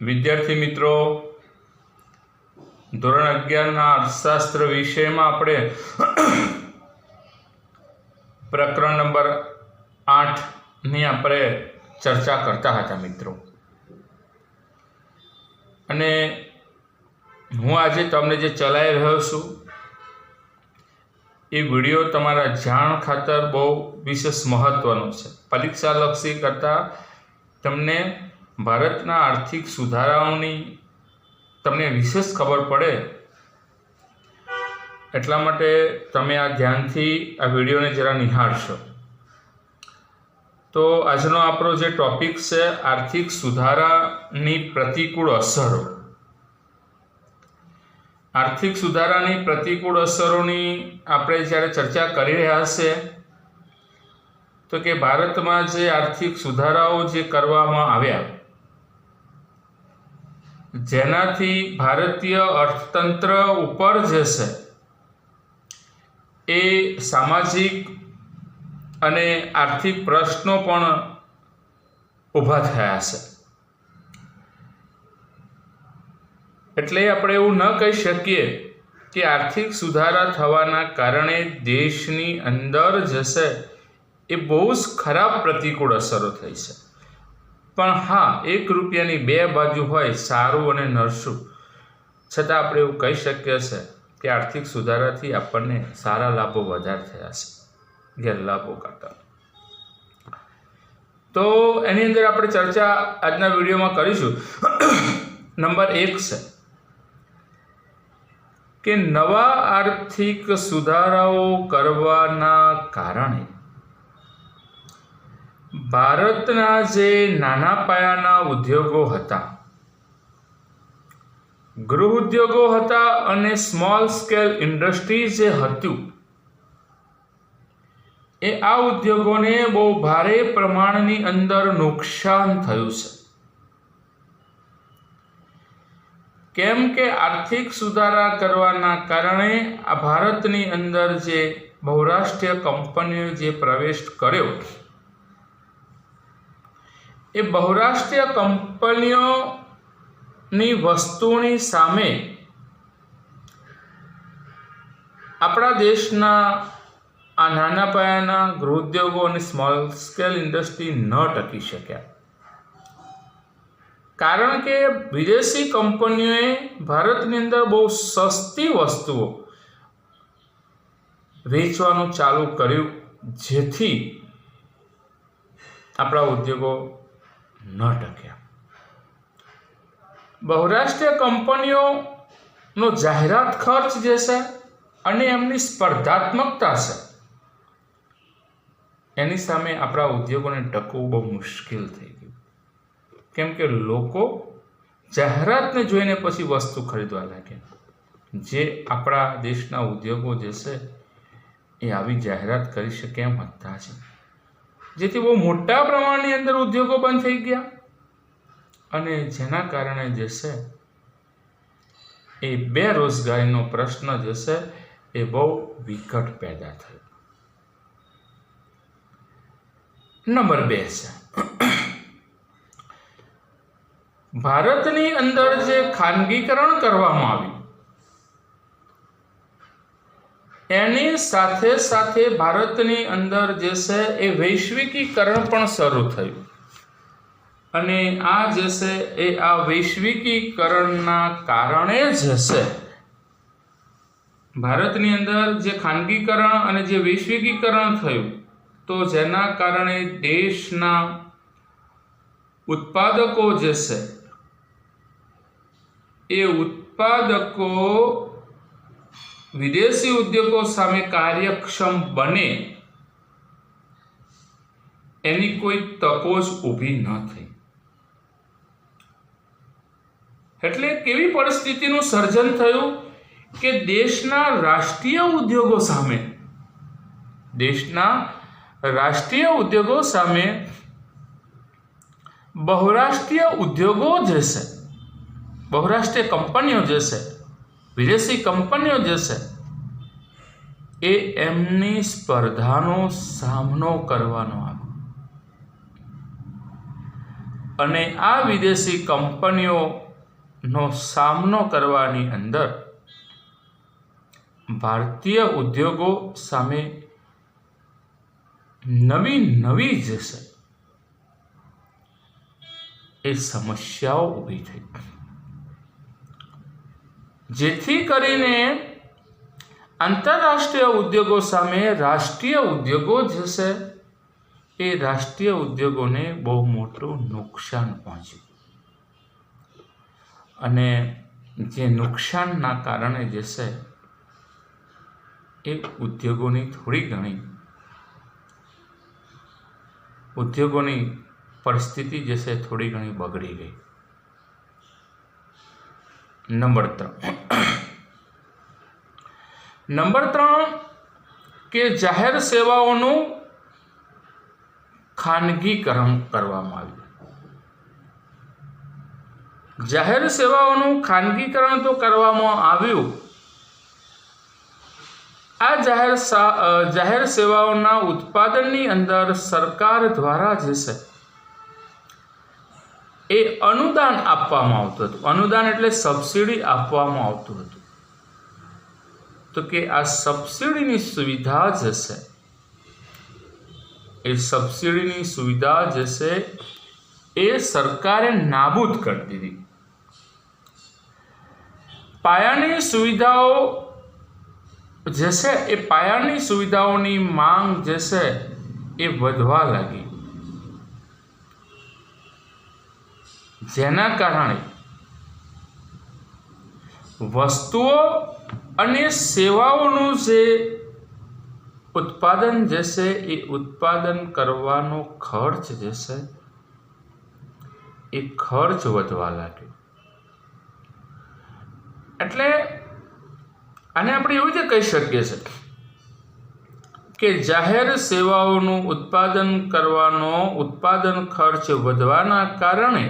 વિદ્યાર્થી મિત્રો, ધોરણ 11ના અર્થશાસ્ત્ર વિષયમાં આપણે પ્રકરણ નંબર 8ની આપણે ચર્ચા કરતા હતા મિત્રો. અને હું આજે તમને જે ચલાવી રહ્યો છું એ વિડીયો તમારા જાણ ખાતર બહુ વિશેષ મહત્વનો છે. પરીક્ષાલક્ષી કરતાં તમને ભારતના આર્થિક સુધારાઓની તમને વિશેષ ખબર પડે એટલા માટે તમે આ ધ્યાનથી આ વિડીયોને જરા નિહાળશો. તો આજનો આપણો જે ટોપિક છે આર્થિક સુધારાની પ્રતિકૂળ અસરો. આર્થિક સુધારાની પ્રતિકૂળ અસરોની આપણે જ્યારે ચર્ચા કરી રહ્યા છે તો કે ભારતમાં જે આર્થિક સુધારાઓ જે કરવામાં આવ્યા જેનાથી ભારતીય અર્થતંત્ર ઉપર જે છે એ સામાજિક અને આર્થિક પ્રશ્નો પણ ઊભા થયા છે. એટલે આપણે એવું ન કહી શકીએ કે આર્થિક સુધારા થવાના કારણે દેશની અંદર જે છે એ બહુ જ ખરાબ પ્રતિકૂળ અસરો થઈ છે. પણ હા, 1 રૂપિયાની 2 બાજુ હોય, સારું અને નરસું. છતાં આપણે એવું કહી શકીએ છે કે આર્થિક સુધારાથી આપણને સારા લાભો વધારે થયા છે ગેરલાભો કરતાં. તો એની અંદર આપણે ચર્ચા આજના વિડીયોમાં કરીશું. નંબર 1 છે કે નવા આર્થિક સુધારાઓ કરવાના કારણે ભારતના જે નાના પાયાના ઉદ્યોગો હતા, ગૃહ ઉદ્યોગો હતા અને સ્મોલ સ્કેલ ઇન્ડસ્ટ્રી જે હતું એ આ ઉદ્યોગોને બહુ ભારે પ્રમાણની અંદર નુકસાન થયું છે. કેમ કે આર્થિક સુધારા કરવાના કારણે આ ભારતની અંદર જે બહુરાષ્ટ્રીય કંપનીઓ જે પ્રવેશ કર્યો એ બહુરાષ્ટ્રીય કંપનીઓની વસ્તુઓની સામે આપણા દેશના આ નાના પાયાના ગૃહ ઉદ્યોગો અને સ્મોલ સ્કેલ ઇન્ડસ્ટ્રી ન ટકી શક્યા. કારણ કે વિદેશી કંપનીઓએ ભારતની અંદર બહુ સસ્તી વસ્તુઓ વેચવાનું ચાલુ કર્યું, જેથી આપણા ઉદ્યોગો ન ટક્યા. બહુરાષ્ટ્રીય કંપનીઓનો જાહેરાત ખર્ચ જે છે અને એમની સ્પર્ધાત્મકતા છે એની સામે આપણા ઉદ્યોગોને ટકવું બહુ મુશ્કેલ થઈ ગયું. કેમ કે લોકો જાહેરાતને જોઈને પછી વસ્તુ ખરીદવા લાગ્યા. જે આપણા દેશના ઉદ્યોગો જે છે એ આવી જાહેરાત કરી શકે એમ હતા છે, જેથી બહુ મોટા પ્રમાણની અંદર ઉદ્યોગો બંધ થઈ ગયા અને જેના કારણે જે છે એ બેરોજગારીનો પ્રશ્ન જે છે એ બહુ વિકટ પેદા થયો. નંબર 2 છે ભારતની અંદર જે ખાનગીકરણ કરવામાં આવ્યું એની સાથે સાથે ભારતની અંદર જે છે એ વૈશ્વિકીકરણ પણ શરૂ થયું. અને આ જે છે એ આ વૈશ્વિકીકરણના કારણે જે છે ભારતની અંદર જે ખાનગીકરણ અને જે વૈશ્વિકીકરણ થયું તો જેના કારણે દેશના ઉત્પાદકો જે છે એ ઉત્પાદકો વિદેશી ઉદ્યોગો સામે કાર્યક્ષમ બને એની કોઈ તકો જ ઊભી ન થઈ. એટલે કેવી પરિસ્થિતિનું સર્જન થયું કે દેશના રાષ્ટ્રીય ઉદ્યોગો સામે બહુરાષ્ટ્રીય ઉદ્યોગો જે છે, બહુરાષ્ટ્રીય કંપનીઓ જે છે, વિદેશી કંપનીઓ જે છે એ એમની સ્પર્ધાનો સામનો કરવાનો આવ્યો. અને આ વિદેશી કંપનીઓનો સામનો કરવાની અંદર ભારતીય ઉદ્યોગો સામે નવી જે છે એ સમસ્યાઓ ઊભી થઈ, જેથી કરીને આંતરરાષ્ટ્રીય ઉદ્યોગો સામે રાષ્ટ્રીય ઉદ્યોગો જે છે એ રાષ્ટ્રીય ઉદ્યોગોને બહુ મોટું નુકસાન પહોંચ્યું, અને જે નુકસાનના કારણે જે છે એ ઉદ્યોગોની પરિસ્થિતિ જે છે થોડી ઘણી બગડી ગઈ. નંબર 3 કે જાહેર સેવાઓનું ખાનગીકરણ કરવામાં આવ્યું. જાહેર સેવાઓનું ખાનગીકરણ તો કરવામાં આવ્યું. આ જાહેર સેવાઓના ઉત્પાદનની અંદર સરકાર દ્વારા જે છે એ અનુદાન આપવામાં આવતું હતું. અનુદાન એટલે સબસિડી આપવામાં આવતું હતું. તો કે આ સબસિડીની સુવિધા જે છે એ સરકારે નાબૂદ કરી દીધી. પાયાની સુવિધાઓ જે છે એ પાયાની સુવિધાઓની માંગ જે છે એ વધવા લાગી, જેના કારણે વસ્તુઓ અને સેવાઓનું જે ઉત્પાદન જે છે એ ઉત્પાદન કરવાનો ખર્ચ જે છે એ ખર્ચ વધવા લાગ્યો. એટલે આને આપણે એવું રીતે કહી શકીએ છીએ કે જાહેર સેવાઓનું ઉત્પાદન કરવાનો ઉત્પાદન ખર્ચ વધવાના કારણે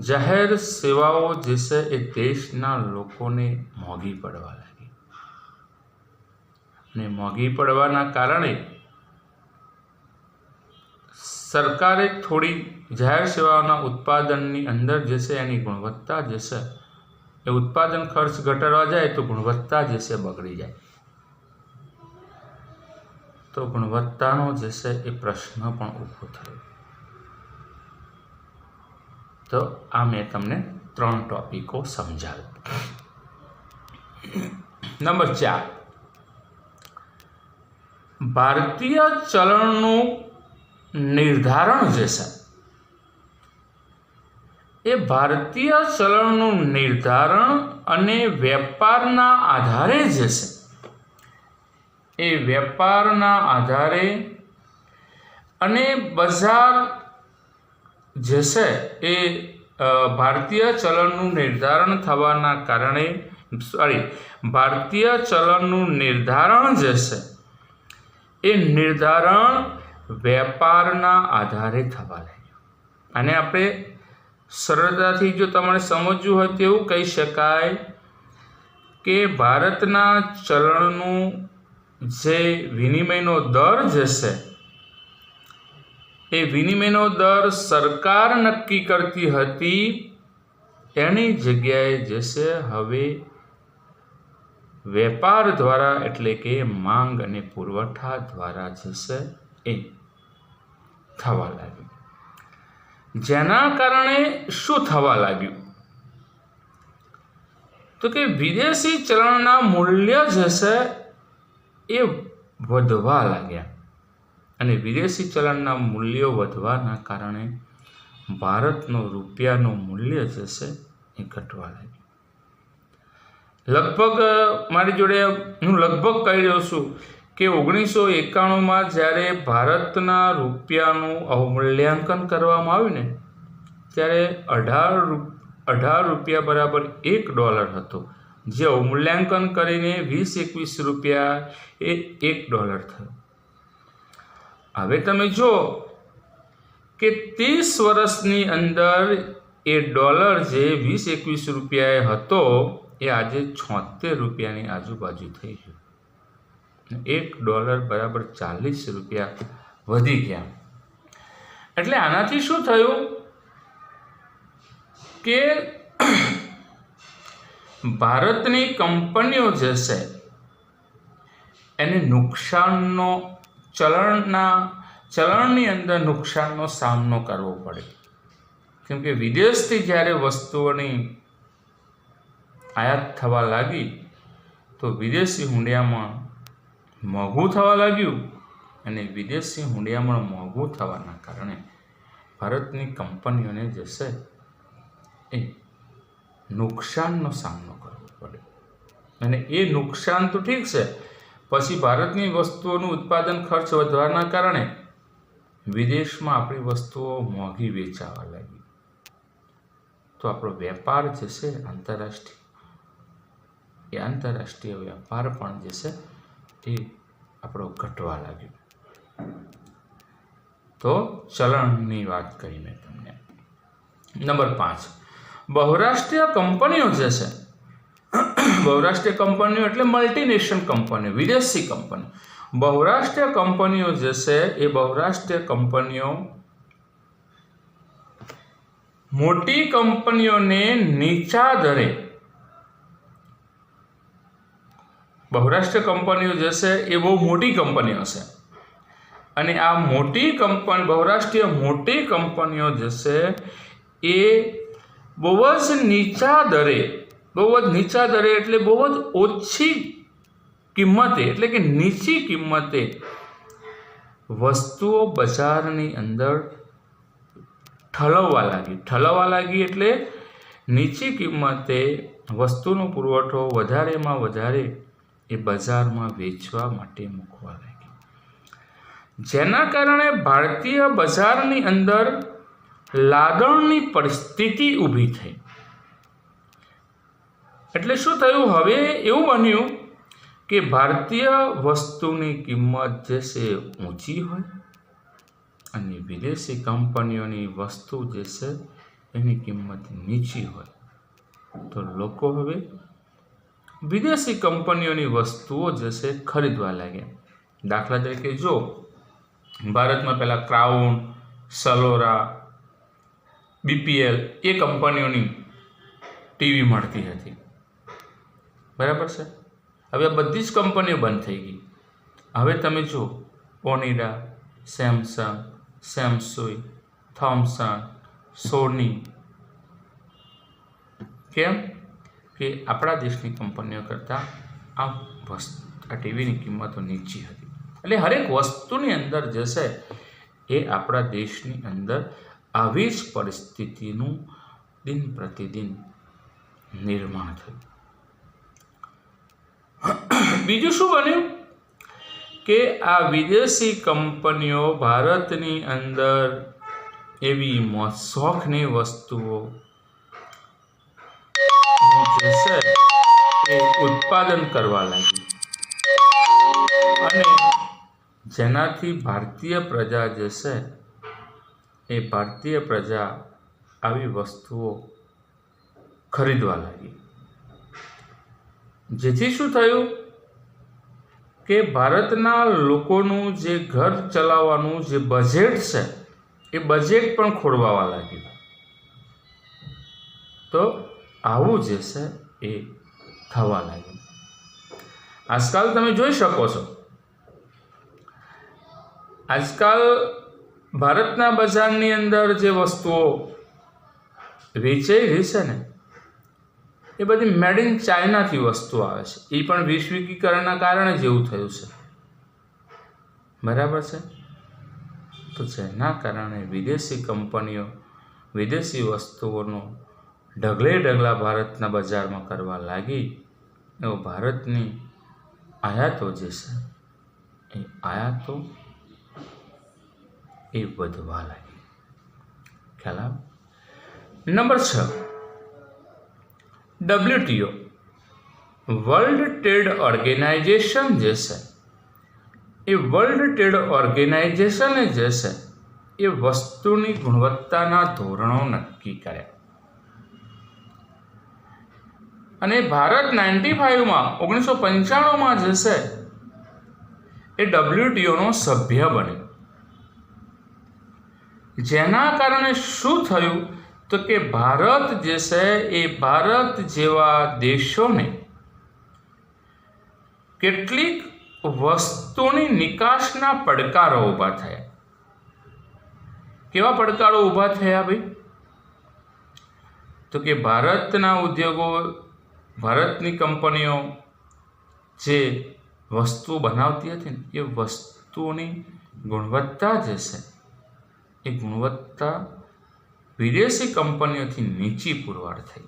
જાહેર સેવાઓ જે છે એ દેશના લોકોને મોંઘી પડવા લાગી, અને મોંઘી પડવાના કારણે સરકારે થોડી જાહેર સેવાઓના ઉત્પાદનની અંદર જે છે એની ગુણવત્તા જે છે એ ઉત્પાદન ખર્ચ ઘટાડવા જાય તો ગુણવત્તા જે છે બગડી જાય. તો ગુણવત્તાનો જે છે એ પ્રશ્ન પણ ઊભો થયો. તો આ મેં તમને 3 ટોપિકો સમજાવ્યા. નંબર 4, ભારતીય ચલણનું નિર્ધારણ જે છે એ ભારતીય ચલણનું નિર્ધારણ અને વેપારના આધારે જે છે એ વેપારના આધારે અને બજાર જે છે એ ભારતીય ચલણનું નિર્ધારણ થવાના કારણે ભારતીય ચલણનું નિર્ધારણ જે છે એ નિર્ધારણ વેપારના આધારે થવા લાગ્યું. અને આપણે સરળતાથી જો તમારે સમજવું હોય તો એવું કહી શકાય કે ભારતના ચલણનું જે વિનિમયનો દર જે છે એ વિનિમયનો દર સરકાર નક્કી કરતી હતી, એની જગ્યાએ જે છે હવે વેપાર દ્વારા એટલે કે માંગ અને પુરવઠા દ્વારા જે છે એ થવા લાગ્યું. જેના કારણે શું થવા લાગ્યું તો કે વિદેશી ચલણના મૂલ્ય જે છે એ વધવા લાગ્યા, અને વિદેશી ચલણના મૂલ્યો વધવાના કારણે ભારતનો રૂપિયાનું મૂલ્ય જે છે એ ઘટવા લાગ્યું. લગભગ મારી જોડે હું લગભગ કહી રહ્યો છું કે 1991માં જ્યારે ભારતના રૂપિયાનું અવમૂલ્યાંકન કરવામાં આવ્યું ને ત્યારે 18 રૂપિયા બરાબર $1 હતો, જે અવમૂલ્યાંકન કરીને 20-21 રૂપિયા એ $1 થયો. હવે તમે જો કે 30 વર્ષની અંદર એ ડોલર જે 20-21 રૂપિયાએ હતો એ આજે 76 રૂપિયાની આજુબાજુ થઈ ગયું. $1 બરાબર 40 રૂપિયા વધી ગયા. એટલે આનાથી શું થયું કે ભારતની કંપનીઓ જે છે એને નુકસાનનો ચલણની અંદર નુકસાનનો સામનો કરવો પડે, કેમ કે વિદેશથી જ્યારે વસ્તુઓની આયાત થવા લાગી તો વિદેશી હુંડિયામણ મોંઘું થવા લાગ્યું, અને વિદેશી હુંડિયામણ મોંઘું થવાના કારણે ભારતની કંપનીઓને જે છે એ નુકસાનનો સામનો કરવો પડે. અને એ નુકસાન તો ઠીક છે, પછી ભારતની વસ્તુઓનું ઉત્પાદન ખર્ચ વધવાના કારણે વિદેશમાં આપણી વસ્તુઓ મોંઘી વેચાવા લાગી, તો આપણો વેપાર જે છે આંતરરાષ્ટ્રીય વેપાર પણ જે છે એ આપણો ઘટવા લાગ્યો. તો ચલણની વાત કરી મેં તમને. નંબર 5, બહુરાષ્ટ્રીય કંપનીઓ જે છે, બહુરાષ્ટ્રીય કંપનીઓ એટલે મલ્ટીનેશનલ કંપનીઓ, વિદેશી કંપનીઓ. બહુરાષ્ટ્રીય કંપનીઓ જે છે એ બહુરાષ્ટ્રીય કંપનીઓ મોટી કંપનીઓને નીચા દરે, બહુરાષ્ટ્રીય કંપનીઓ જે છે એ બહુ મોટી કંપનીઓ છે, અને આ મોટી કંપની, બહુરાષ્ટ્રીય મોટી કંપનીઓ જે છે એ બહુ જ નીચા દરે એટલે બહુ જ ઓછી કિંમતે, એટલે કે નીચી કિંમતે વસ્તુઓ બજારની અંદર ઠલવવા લાગી એટલે નીચી કિંમતે વસ્તુનો પુરવઠો વધારેમાં વધારે એ બજારમાં વેચવા માટે મૂકવા લાગી, જેના કારણે ભારતીય બજારની અંદર લાગણની પરિસ્થિતિ ઊભી થઈ. એટલે શું થયું, હવે એવું બન્યું કે ભારતીય વસ્તુની કિંમત જે છે ઊંચી હોય અને વિદેશી કંપનીઓની વસ્તુ જે છે એની કિંમત નીચી હોય, તો લોકો હવે વિદેશી કંપનીઓની વસ્તુઓ જે છે ખરીદવા લાગ્યા. દાખલા તરીકે જો ભારતમાં પહેલાં ક્રાઉન, સલોરા, BPL એ કંપનીઓની ટીવી મળતી હતી, બરાબર છે. હવે આ બધી જ કંપનીઓ બંધ થઈ ગઈ. હવે તમે જુઓ ઓનિડા, સેમસંગ, સેમસુઈ, થોમ્સન, સોની. કેમ કે આપણા દેશની કંપનીઓ કરતાં આ ટીવીની કિંમતો નીચી હતી. એટલે હરેક વસ્તુની અંદર જે છે એ આપણા દેશની અંદર આવી જ પરિસ્થિતિનું દિન પ્રતિદિન નિર્માણ થયું. બીજું શું બન્યું કે આ વિદેશી કંપનીઓ ભારતની અંદર એવી શોખની વસ્તુઓ જે છે એ ઉત્પાદન કરવા લાગી, અને જેનાથી ભારતીય પ્રજા જે છે એ ભારતીય પ્રજા આવી વસ્તુઓ ખરીદવા લાગી, જેથી શું થયું કે ભારતના લોકોનું જે ઘર ચલાવવાનું જે બજેટ છે એ બજેટ પણ ખોરવાવા લાગ્યું. તો આવું જે છે એ થવા લાગ્યું. આજકાલ તમે જોઈ શકો છો, આજકાલ ભારતના બજારની અંદર જે વસ્તુઓ વેચાઈ રહી છે ને એ બધી મેડ ઇન ચાઇનાથી વસ્તુ આવે છે. એ પણ વૈશ્વિકીકરણના કારણે જ એવું થયું છે, બરાબર છે. તો જેના કારણે વિદેશી કંપનીઓ વિદેશી વસ્તુઓનો ઢગલે ઢગલા ભારતના બજારમાં કરવા લાગી, એવો ભારતની આયાતો જે છે એ આયાતો એ વધવા લાગી. ખ્યાલ આવે? Number 6, WTO world trade organisation જે છે એ વર્લ્ડ ટ્રેડ ઓર્ગેનાઇઝેશને જે છે એ વસ્તુની ગુણવત્તાના ધોરણો નક્કી કર્યા, અને ભારત 1995માં જે છે એ WTOનો સભ્ય બન્યો. જેના કારણે શું થયું તો કે ભારત જે છે એ ભારત જેવા દેશોને કેટલીક વસ્તુની નિકાસના પડકારો ઊભા થયા. કેવા પડકારો ઊભા થયા ભાઈ? તો કે ભારતના ઉદ્યોગો, ભારતની કંપનીઓ જે વસ્તુ બનાવતી હતી ને એ વસ્તુઓની ગુણવત્તા જે છે એ ગુણવત્તા વિદેશી કંપનીઓથી નીચી પુરવાર થઈ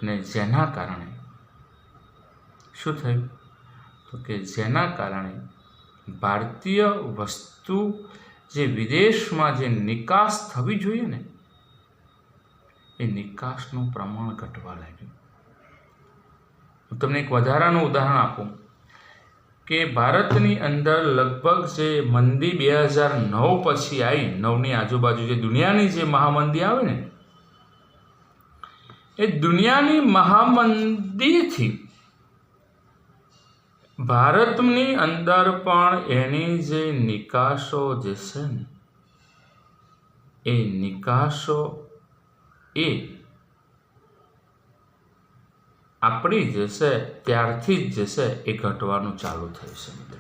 અને જેના કારણે શું થયું તો કે જેના કારણે ભારતીય વસ્તુ જે વિદેશમાં જે નિકાસ થવી જોઈએ ને એ નિકાસનું પ્રમાણ ઘટવા લાગ્યું. હું તમને એક વધારાનું ઉદાહરણ આપું કે ભારતની અંદર લગભગ જે મંદી 2009 પછી આવી, 9ની આજુબાજુ જે દુનિયાની જે મહામંદી આવે ને એ દુનિયાની મહામંદીથી ભારતની અંદર પણ એની જે નિકાસો જે છે ને એ નિકાસો એ આપણી જે છે ત્યારથી જ જે છે એ ઘટવાનું ચાલુ થયું છે.